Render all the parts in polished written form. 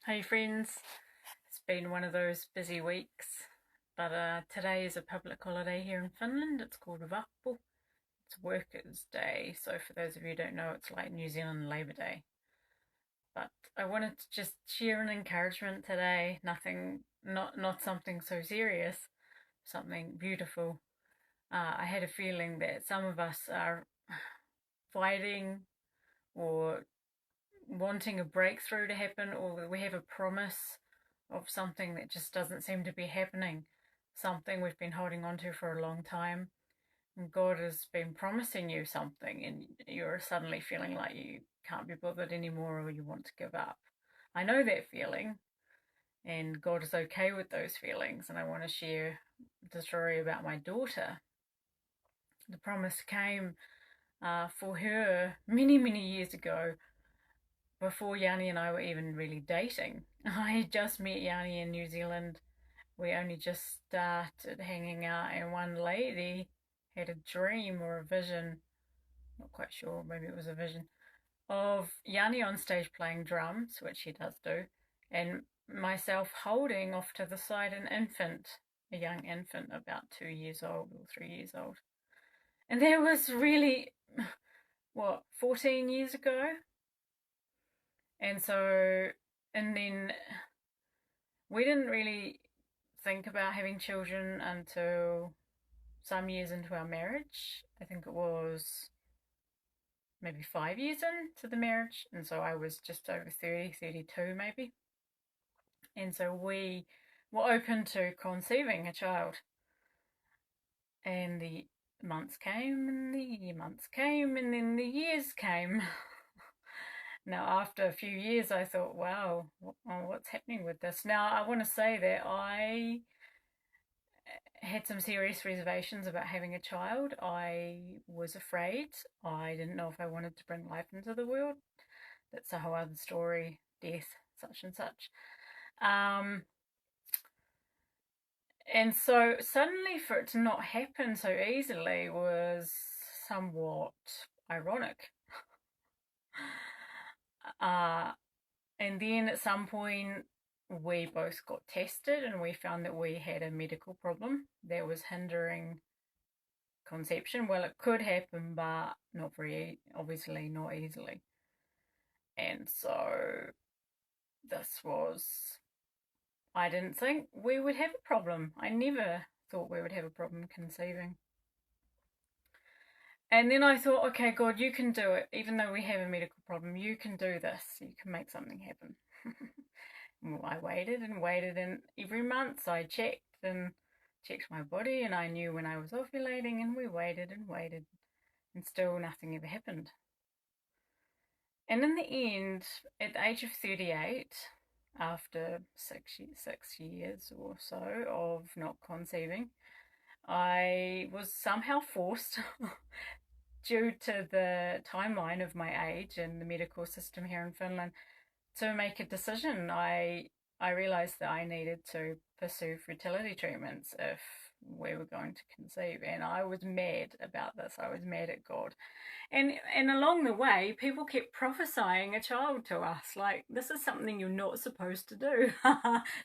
Hey friends, it's been one of those busy weeks, but today is a public holiday here in Finland. It's called Vappu. It's Workers' Day, so for those of you who don't know, it's like New Zealand Labour Day. But I wanted to just share an encouragement today. Nothing, not something so serious, something beautiful. I had a feeling that some of us are fighting or wanting a breakthrough to happen, or we have a promise of something that just doesn't seem to be happening, something we've been holding on to for a long time. And God has been promising you something, and you're suddenly feeling like you can't be bothered anymore or you want to give up. I know that feeling, and God is okay with those feelings. And I want to share the story about my daughter. The promise came for her many, many years ago, before Yanni and I were even really dating. I had just met Yanni in New Zealand. We only just started hanging out, and one lady had a dream or a vision, not quite sure, maybe it was a vision, of Yanni on stage playing drums, which he does do, and myself holding off to the side an infant, a young infant about 2 years old or 3 years old. And that was really, what, 14 years ago? And so, and then we didn't really think about having children until some years into our marriage. I think it was maybe 5 years into the marriage. And so I was just over 30, 32 maybe. And so we were open to conceiving a child. And the months came, and the months came, and then the years came. Now, after a few years, I thought, wow, what's happening with this? Now, I want to say that I had some serious reservations about having a child. I was afraid. I didn't know if I wanted to bring life into the world. That's a whole other story, death, such and such. And so suddenly for it to not happen so easily was somewhat ironic. Uh, and then at some point, we both got tested and we found that we had a medical problem that was hindering conception. Well, it could happen, but not very, obviously, not easily. And so this was, I didn't think we would have a problem. I never thought we would have a problem conceiving. And then I thought, okay, God, you can do it. Even though we have a medical problem, you can do this. You can make something happen. Well, I waited and waited, and every month I checked my body, and I knew when I was ovulating, and we waited and waited, and still nothing ever happened. And in the end, at the age of 38, after 6 years or so of not conceiving, I was somehow forced, due to the timeline of my age and the medical system here in Finland, to make a decision. I realized that I needed to pursue fertility treatments if we were going to conceive, and I was mad about this. I was mad at God. And along the way, people kept prophesying a child to us, like, this is something you're not supposed to do.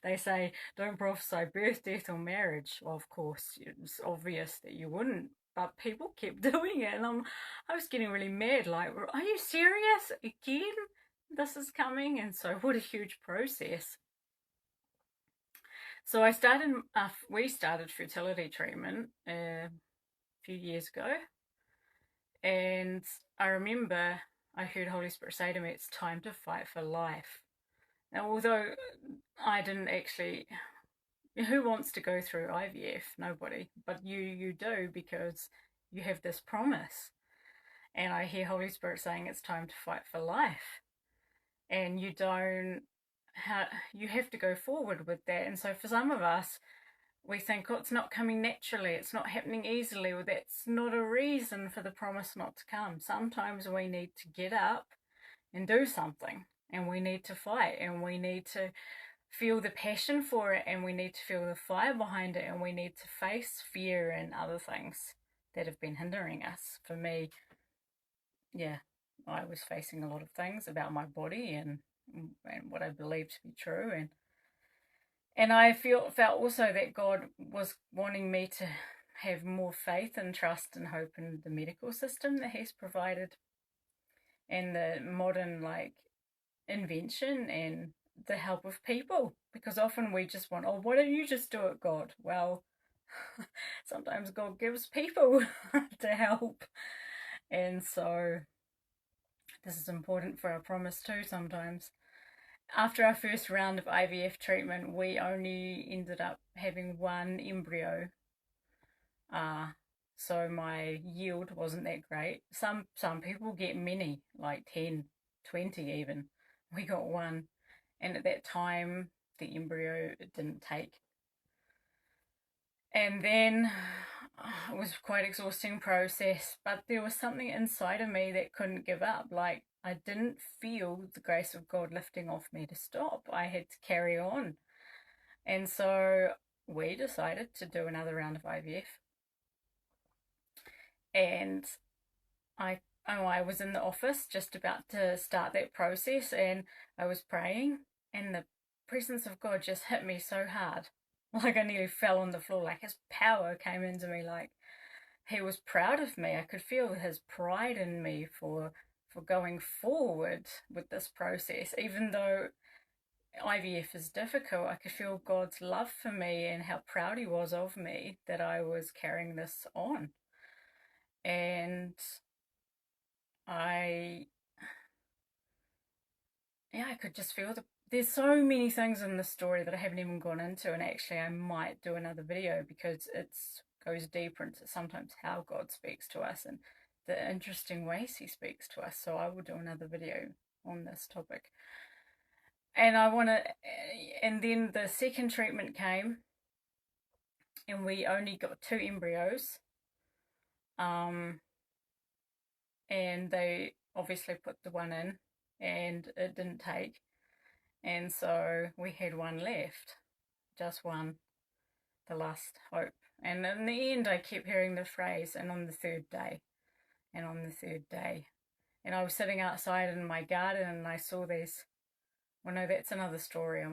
They say, don't prophesy birth, death, or marriage. Well, of course, it's obvious that you wouldn't, but people kept doing it, and I was getting really mad, like, are you serious? Again? This is coming? And so what a huge process. So we started fertility treatment a few years ago, and I remember I heard Holy Spirit say to me, it's time to fight for life. Now, although I didn't actually, who wants to go through IVF? Nobody. But you do, because you have this promise. And I hear Holy Spirit saying it's time to fight for life. And you don't, you have to go forward with that. And so for some of us, we think, oh, it's not coming naturally, it's not happening easily. Well, that's not a reason for the promise not to come. Sometimes we need to get up and do something, and we need to fight, and we need to feel the passion for it, and we need to feel the fire behind it, and we need to face fear and other things that have been hindering us. For me, yeah, I was facing a lot of things about my body, and and what I believe to be true. And I felt also that God was wanting me to have more faith and trust and hope in the medical system that He's provided, and the modern invention and the help of people. Because often we just want, oh, why don't you just do it, God? Well, sometimes God gives people to help. And so this is important for our promise too sometimes. After our first round of IVF treatment, we only ended up having one embryo. So my yield wasn't that great. Some people get many, like 10, 20 even. We got one. And at that time, the embryo didn't take. And then it was quite an exhausting process, but there was something inside of me that couldn't give up. Like, I didn't feel the grace of God lifting off me to stop. I had to carry on. And so we decided to do another round of IVF. And I was in the office just about to start that process, and I was praying, and the presence of God just hit me so hard. Like I nearly fell on the floor, like His power came into me, like He was proud of me. I could feel His pride in me for going forward with this process. Even though IVF is difficult, I could feel God's love for me and how proud He was of me that I was carrying this on. And I could just feel there's so many things in the story that I haven't even gone into, and actually I might do another video because it goes deeper into sometimes how God speaks to us and the interesting ways He speaks to us. So I will do another video on this topic. And and then the second treatment came, and we only got 2 embryos. And they obviously put the one in, and it didn't take. And so we had one left, just one, the last hope. And in the end, I kept hearing the phrase, and on the third day, and on the third day. And I was sitting outside in my garden, and I saw these, well, no, that's another story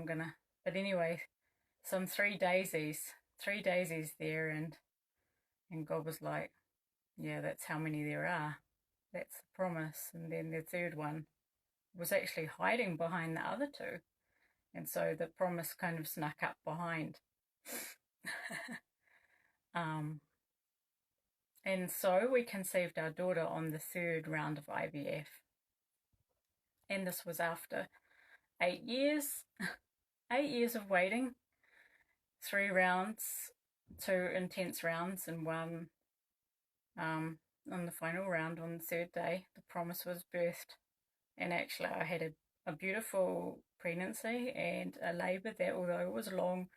but anyway, some 3 daisies there, and God was like, yeah, that's how many there are. That's the promise. And then the third one was actually hiding behind the other 2. And so the promise kind of snuck up behind. And so we conceived our daughter on the 3rd round of IVF. And this was after 8 years, 8 years of waiting, 3 rounds, 2 intense rounds, and one on the final round on the 3rd day. The promise was birthed. And actually I had a beautiful pregnancy and a labour that, although it was long,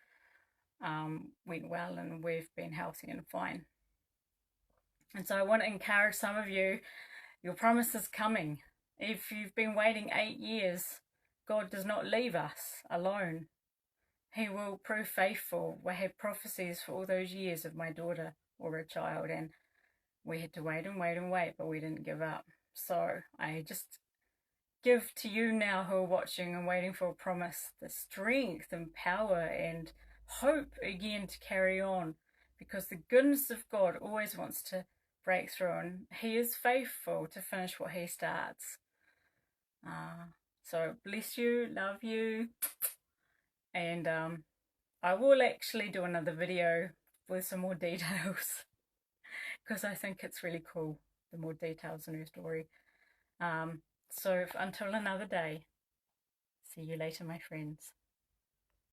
went well, and we've been healthy and fine. And so I want to encourage some of you, your promise is coming. If you've been waiting 8 years, God does not leave us alone. He will prove faithful. We had prophecies for all those years of my daughter or a child, and we had to wait and wait and wait, but we didn't give up. So I just give to you now who are watching and waiting for a promise the strength and power and hope again to carry on, because the goodness of God always wants to break through, and He is faithful to finish what He starts. So bless you, love you, and I will actually do another video with some more details because I think it's really cool, the more details in her story. So until another day, see you later, my friends.